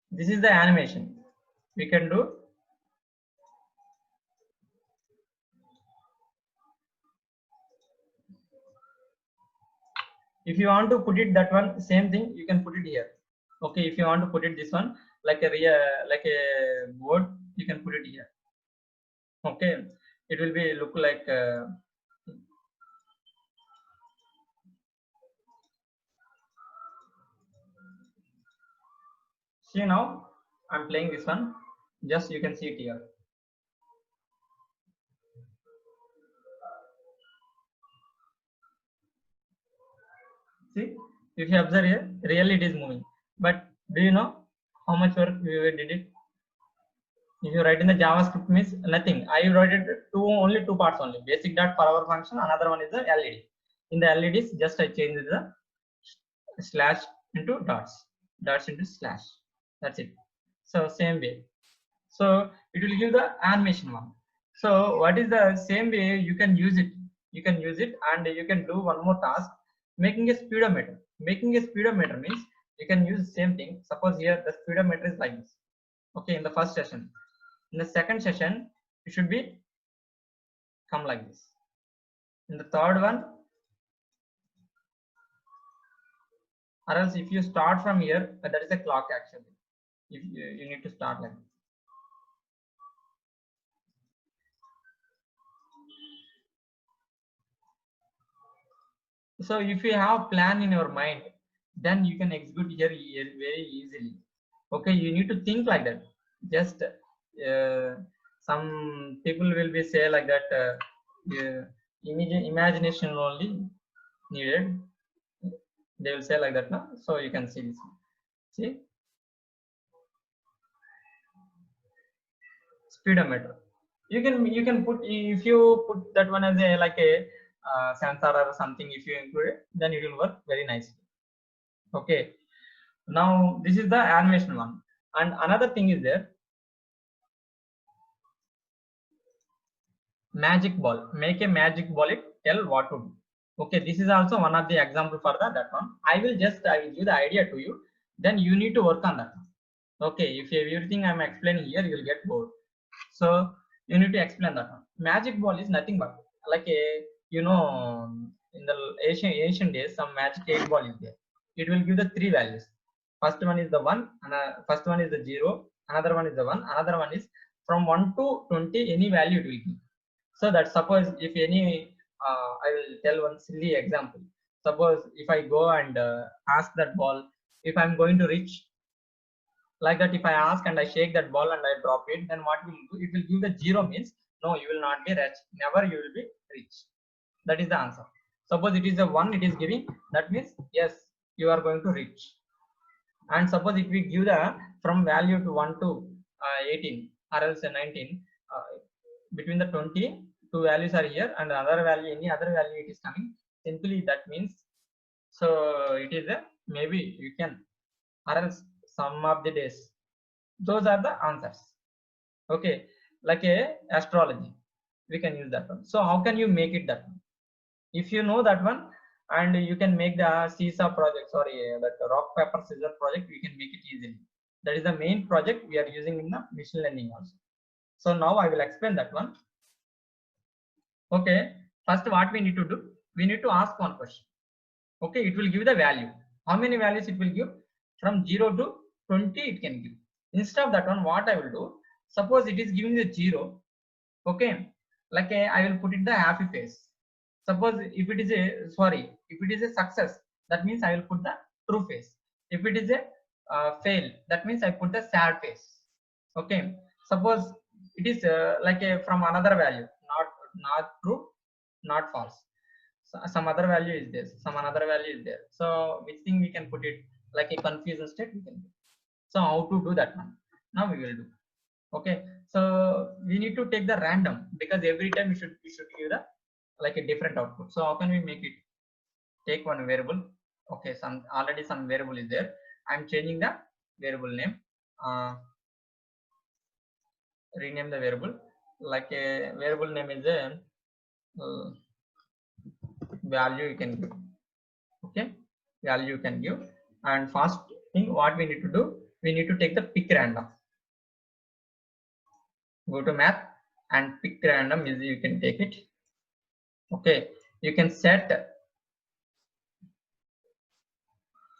This is the animation we can do. If you want to put it that one, same thing, you can put it here. Okay, if you want to put it this one like a board, you can put it here. Okay, it will be look like see now I'm playing this one. Just you can see it here. See, if you observe here, really it is moving. But do you know how much work we did it? If you write in the JavaScript means nothing. I wrote it only two parts only. Basic dot power function. Another one is the LED. In the LEDs, just I changed the slash into dots, dots into slash. That's it. So same way. So it will give the animation one. So what is the same way you can use it? You can use it and you can do one more task, making a speedometer. Making a speedometer means you can use the same thing. Suppose here the speedometer is like this. Okay, in the first session. In the second session, it should be come like this. In the third one, or else if you start from here, that is a clock actually. If you need to start like this. So if you have plan in your mind, then you can execute here very easily. Okay, you need to think like that. Just some people will be say like that imagination only needed. They will say like that now. So you can see this. See speedometer. You can put, if you put that one as a like a sensor or something, if you include it, then it will work very nicely. Okay, now this is the animation one, and another thing is there, magic ball. Make a magic ball, it tell what to do. Okay, this is also one of the example for that one. I will give the idea to you, then you need to work on that. Okay, if everything I'm explaining here, you will get bored. So you need to explain that one. Magic ball is nothing but like a, you know, in the ancient days, some magic 8 ball is there. It will give the 3 values. First one is the 1, and first one is the 0, another one is the 1, another one is from 1 to 20, any value it will give. So that suppose if any, I will tell one silly example. Suppose if I go and ask that ball, if I'm going to reach like that, if I ask and I shake that ball and I drop it, then what will do? It will give the 0 means no, you will not be rich, never you will be rich. That is the answer. Suppose it is a 1, it is giving, that means yes, you are going to reach. And suppose if we give the from value to 1 to 18 or else 19, between the 20, two values are here, and other value, any other value it is coming, simply that means, so it is a maybe you can, or else some of the days, those are the answers. Okay, like a astrology, we can use that one. So how can you make it that one? If you know that one, and you can make the seesaw project, sorry, that rock paper scissors project, we can make it easily. That is the main project we are using in the machine learning also. So now I will explain that one. Okay, first what we need to do, we need to ask one question. Okay, it will give the value. How many values it will give? From 0 to 20 it can give. Instead of that one, what I will do, suppose it is giving the 0. Okay, like I will put it the happy face. Suppose if it is a, sorry, if it is a success, that means I will put the true face. If it is a fail, that means I put the sad face. Okay, suppose it is like a from another value, not true, not false. So some other value is there, some another value is there. So which thing we can put it, like a confusion state we can do. So how to do that one? Now we will do. Okay, so we need to take the random, because every time we should give the like a different output. So how can we make it? Take one variable. Okay, some already some variable is there. I'm changing the variable name. Rename the variable, like a variable name is a value you can give. Okay, value you can give. And first thing what we need to do, we need to take the pick random. Go to math and pick random, easy you can take it. Okay, you can set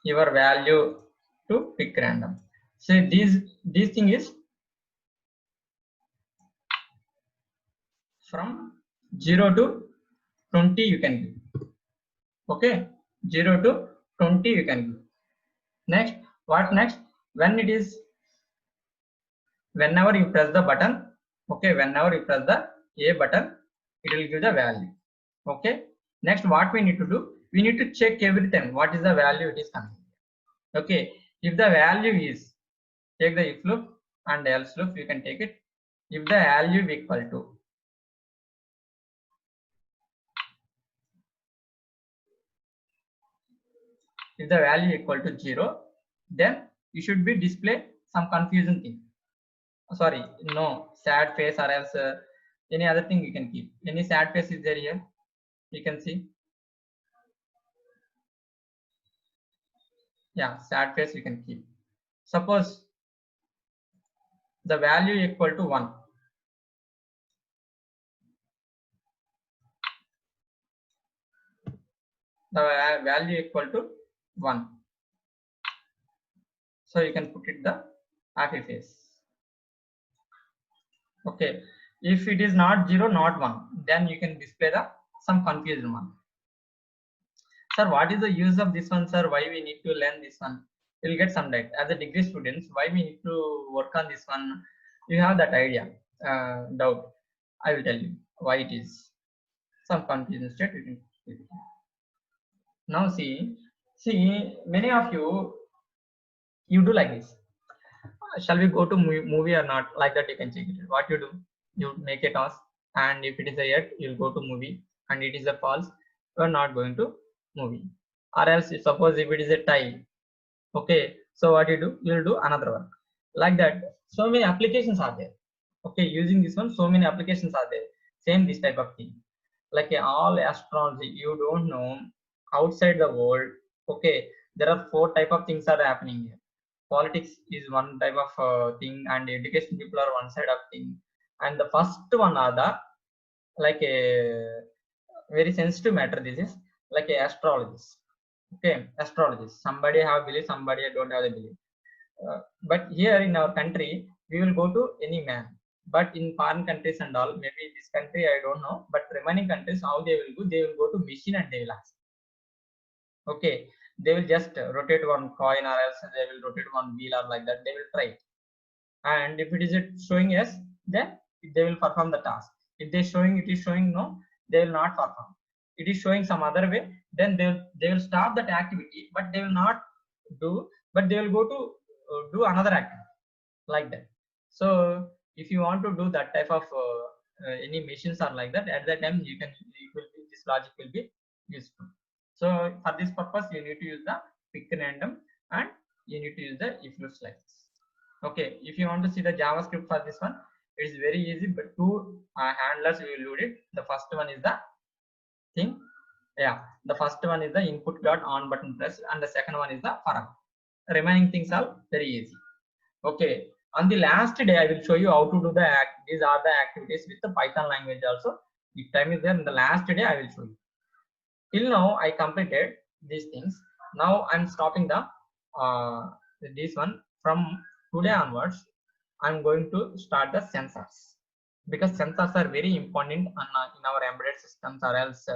your value to pick random. So this thing is from 0 to 20 you can give. Okay, 0 to 20 you can give. Next, what next? When it is, whenever you press the button, okay, whenever you press the A button, it will give the value. Okay, next what we need to do, we need to check every time what is the value it is coming. Okay, if the value is, take the if loop and else loop, you can take it. If the value is equal to, if the value equal to 0, then you should be display some confusion thing. Sorry, no, sad face, or else any other thing you can keep. Any sad face is there here, you can see. Yeah, sad face you can keep. Suppose the value equal to 1. The value equal to 1. So you can put it the happy face. Okay, if it is not 0, not 1, then you can display the some confusion one. Sir, what is the use of this one, sir? Why we need to learn this one? You will get some doubt. As a degree students, why we need to work on this one? You have that idea, doubt. I will tell you why it is. Some confusion state. Now see, many of you do like this. Shall we go to movie or not? Like that you can check it. What you do? you make a task, and if it is a yet, you'll go to movie, and it is a false, you are not going to movie. Or else, suppose if it is a tie, okay, so what you do, you'll do another one. Like that, so many applications are there. Okay, using this one, so many applications are there. Same this type of thing. Like all astrology, you don't know outside the world. Okay, there are four type of things are happening here. Politics is one type of thing, and education people are one side of thing. And the first one are the like a very sensitive matter. This is like a astrologist. Okay, astrologist. Somebody have belief, somebody don't have the belief. But here in our country, we will go to any man. But in foreign countries and all, maybe this country I don't know. But remaining countries, how they will do? They will go to machine and they will ask. Okay, they will just rotate one coin, or else they will rotate one wheel, or like that. They will try. And if it is showing yes, then they will perform the task. If they showing it is showing no, they will not perform. It is showing some other way, then they will stop that activity, but they will not do, but they will go to do another activity, like that. So if you want to do that type of any machines are like that, at that time you can, this logic will be useful. So for this purpose, you need to use the pick random, and you need to use the if loop slices. Okay, if you want to see the JavaScript for this one, it is very easy, but two handlers we will load it. The first one is the thing, yeah, the first one is the input dot on button press, and the second one is the param. Remaining things are very easy. Okay, on the last day I will show you how to do the these are the activities with the Python language also. If time is there, in the last day I will show you. Till now I completed these things. Now I'm stopping the this one. From today onwards, I'm going to start the sensors, because sensors are very important in our embedded systems, or else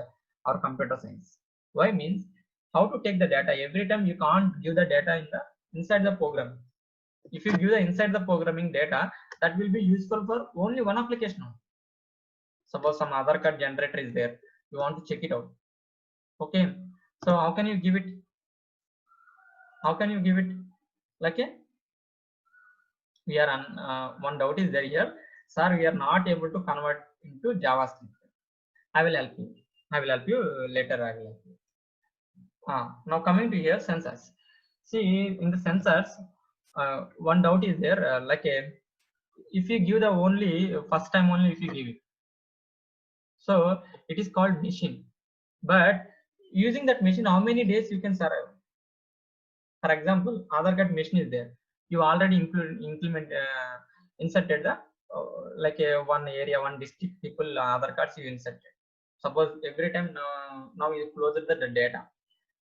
our computer science. Why means, how to take the data. Every time you can't give the data in the inside the program. If you give the inside the programming data, that will be useful for only one application. Suppose some Aadhaar card generator is there, you want to check it out. Okay, so how can you give it? How can you give it? Like a, we are on one doubt is there here, sir. We are not able to convert into JavaScript. I will help you. I will help you later. I will help you. Now coming to here, sensors. See, in the sensors, one doubt is there. Like a, if you give the only first time only, if you give it, so it is called machine. But using that machine, how many days you can survive? For example, Aadhaar card machine is there. You already inserted the like a one area, one district people Aadhaar cards you inserted. Suppose every time now you close the data.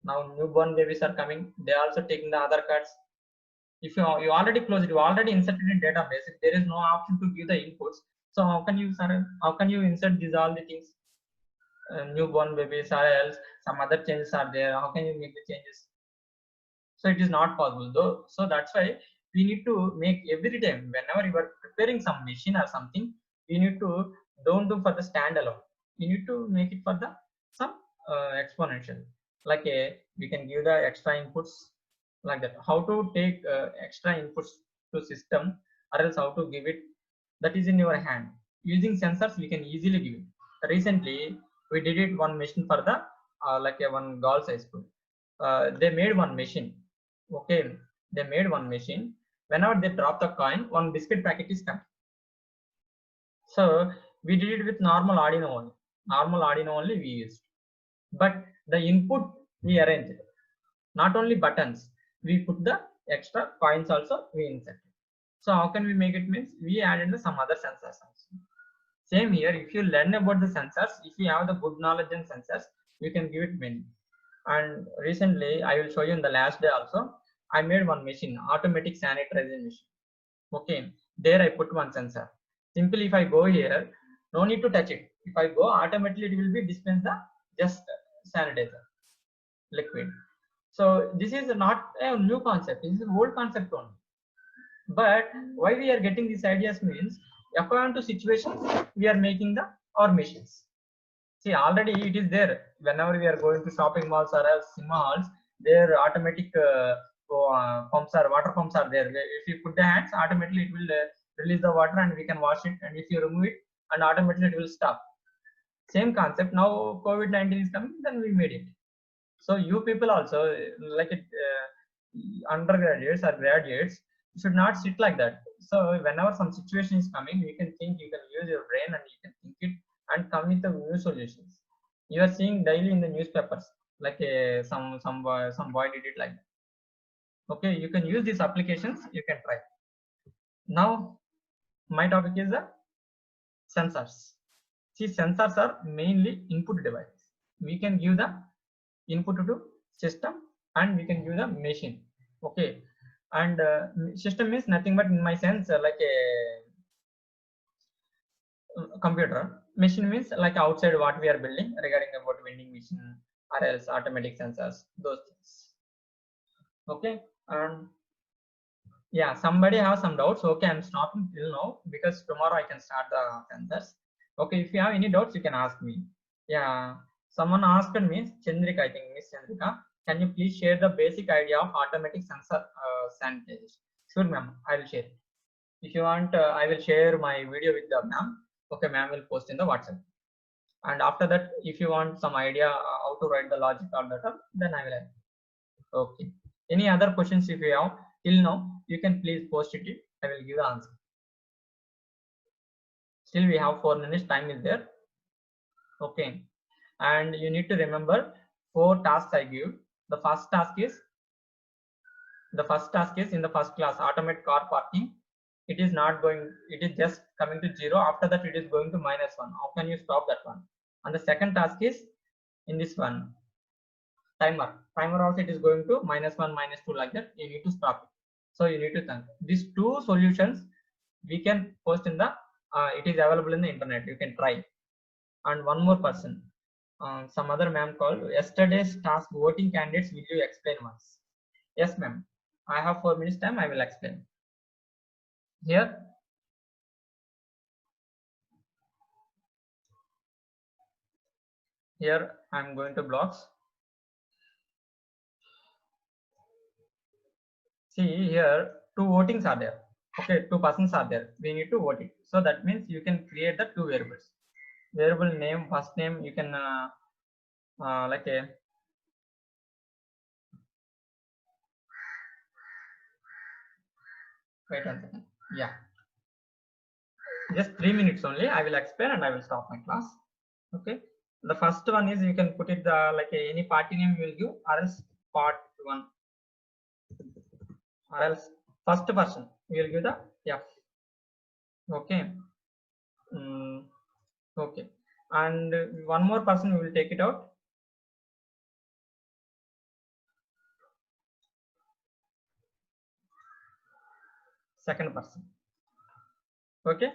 Now newborn babies are coming. They are also taking the Aadhaar cards. If you already closed it, you already inserted in database. If there is no option to give the inputs, so how can you insert these all the things? Newborn babies, or else some other changes are there. How can you make the changes? So it is not possible though. So that's why we need to make every time whenever you are preparing some machine or something, you need to don't do for the standalone. You need to make it for the some exponential. Like a, we can give the extra inputs, like that. How to take extra inputs to system, or else how to give it, that is in your hand. Using sensors we can easily give it. Recently we did it one machine for the like a one girls high school. They made one machine. Okay, they made one machine. Whenever they drop the coin, one biscuit packet is coming. So we did it with normal Arduino only. Normal Arduino only we used. But the input we arranged. Not only buttons, we put the extra coins also we inserted. So how can we make it? Means we added some other sensors also. Same here, if you learn about the sensors, if you have the good knowledge in sensors, you can give it many. And recently, I will show you in the last day also, I made one machine, automatic sanitizing machine. Okay, there I put one sensor. Simply, if I go here, no need to touch it. If I go, automatically it will be dispense the just sanitizer liquid. So this is not a new concept. This is an old concept only. But why we are getting these ideas means, according to situations, we are making the our machines. See, already it is there. Whenever we are going to shopping malls or cinema halls, their automatic pumps are water pumps are there. If you put the hands, automatically it will release the water and we can wash it. And if you remove it, and automatically it will stop. Same concept. Now COVID-19 is coming, then we made it. So you people also, like it, undergraduates or graduates, should not sit like that. So whenever some situation is coming, you can think, you can use your brain and you can think it and come with the new solutions. You are seeing daily in the newspapers, like some boy did it like that. Okay, you can use these applications. You can try. Now my topic is the sensors. See, sensors are mainly input devices. We can give the input to system and we can give the machine. Okay, and system is nothing but in my sense like a computer. Machine means like outside what we are building regarding about vending machine or else automatic sensors, those things. Okay, and yeah, somebody has some doubts. Okay, I'm stopping till now because tomorrow I can start the sensors. Okay, if you have any doubts, you can ask me. Yeah, someone asked me, Chandrika, I think Miss Chandrika, can you please share the basic idea of automatic sensor sanitization? Sure, ma'am, I will share. If you want, I will share my video with the ma'am. Okay, ma'am will post in the WhatsApp. And after that, if you want some idea how to write the logic or data, then I will add. Okay. Any other questions if you have till now, you can please post it. I will give the answer. Still we have 4 minutes time is there. Okay. And you need to remember 4 tasks I give. The first task is in the first class, automate car parking. It is not going, it is just coming to 0. After that, it is going to -1. How can you stop that one? And the second task is in this one, timer also it is going to -1, -2 like that. You need to stop it. So you need to think these 2 solutions we can post in the it is available in the internet, you can try. And one more person, some other ma'am called yesterday's task voting candidates, will you explain once? Yes ma'am, I have 4 minutes time, I will explain. Here I'm going to blocks. See here 2 votings are there. Okay, 2 persons are there, we need to vote it. So that means you can create the 2 variables. Variable name, first name, you can like a wait 1 second. Yeah, just 3 minutes only, I will explain and I will stop my class. Okay, the first one is you can put it like any party name you will give, or else part 1, or else first person we will give the F. Okay. Okay, and one more person we will take it out. Second person. Okay,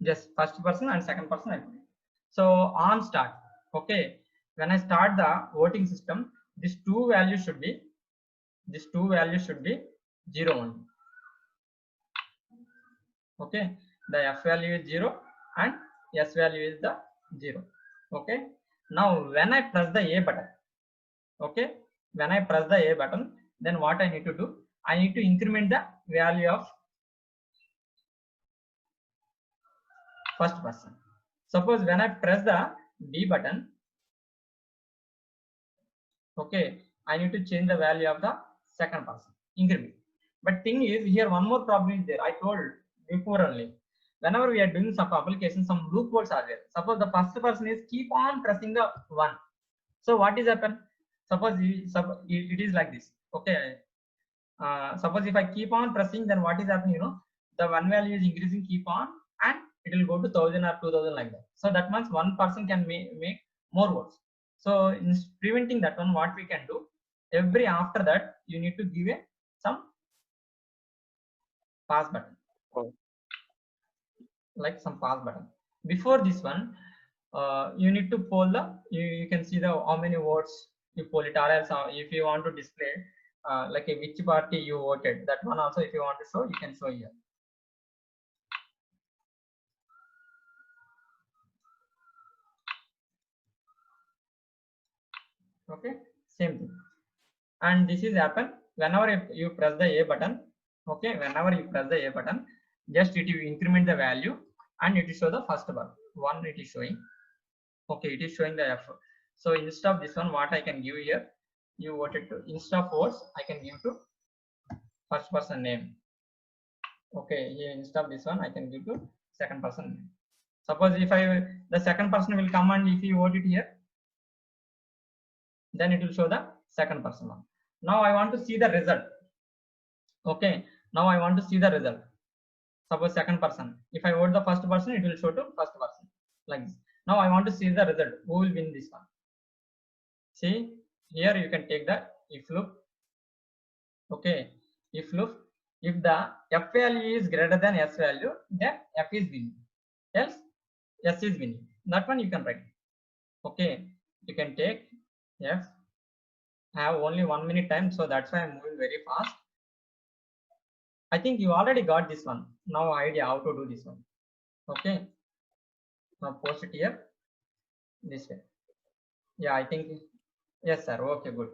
just first person and second person I put it. So on start. Okay, when I start the voting system, these 2 values should be 0 only. Okay, the F value is 0 and S value is the 0. Okay, now when I press the A button, okay, when I press the A button, then what I need to do, I need to increment the value of first person. Suppose when I press the B button, okay, I need to change the value of the second person, increment. But thing is here one more problem is there. I told before only, whenever we are doing some application, some loopholes are there. Suppose the first person is keep on pressing the 1. So what is happen? Suppose it is like this. Okay, suppose if I keep on pressing, then what is happening? You know, the 1 value is increasing, keep on, and it will go to 1000 or 2000 like that. So that means one person can make more votes. So in preventing that one, what we can do, every after that you need to give some pass button. Like some pass button. Before this one, you need to poll the, you can see the how many votes you poll it, or else if you want to display like which party you voted, that one also if you want to show, you can show here. Okay, same thing. And this is happen whenever you press the A button. Okay, whenever you press the A button, just it will increment the value. and it will show the first bar. One it is showing. Okay, it is showing the F. So instead of this one, what I can give here, you wanted to, instead of words, I can give to first person name. Okay, here instead of this one, I can give to second person name. Suppose if the second person will come and if you vote it here, then it will show the second person one. Now I want to see the result. Okay, now I want to see the result. Suppose second person. If I vote the first person, it will show to first person like this. Now I want to see the result. Who will win this one? See, here you can take the if loop. Okay, if loop. If the F value is greater than S value, then F is winning. Else, S is winning. That one you can write. Okay, you can take F. I have only 1 minute time, so that's why I'm moving very fast. I think you already got this one. Now idea how to do this one. Okay. Now post it here. This way. Yeah, I think yes, sir. Okay, good.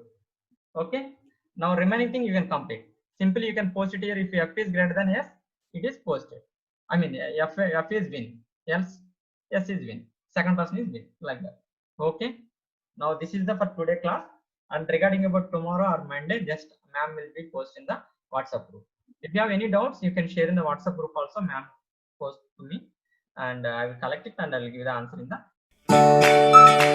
Okay. Now remaining thing you can complete. Simply you can post it here. If F is greater than S, it is posted. I mean F is win. Else S is win. Second person is win. Like that. Okay. Now this is the for today class. And regarding about tomorrow or Monday, just ma'am will be posting the WhatsApp group. If you have any doubts, you can share in the WhatsApp group also. Ma'am post to me, and I will collect it and I will give the answer in the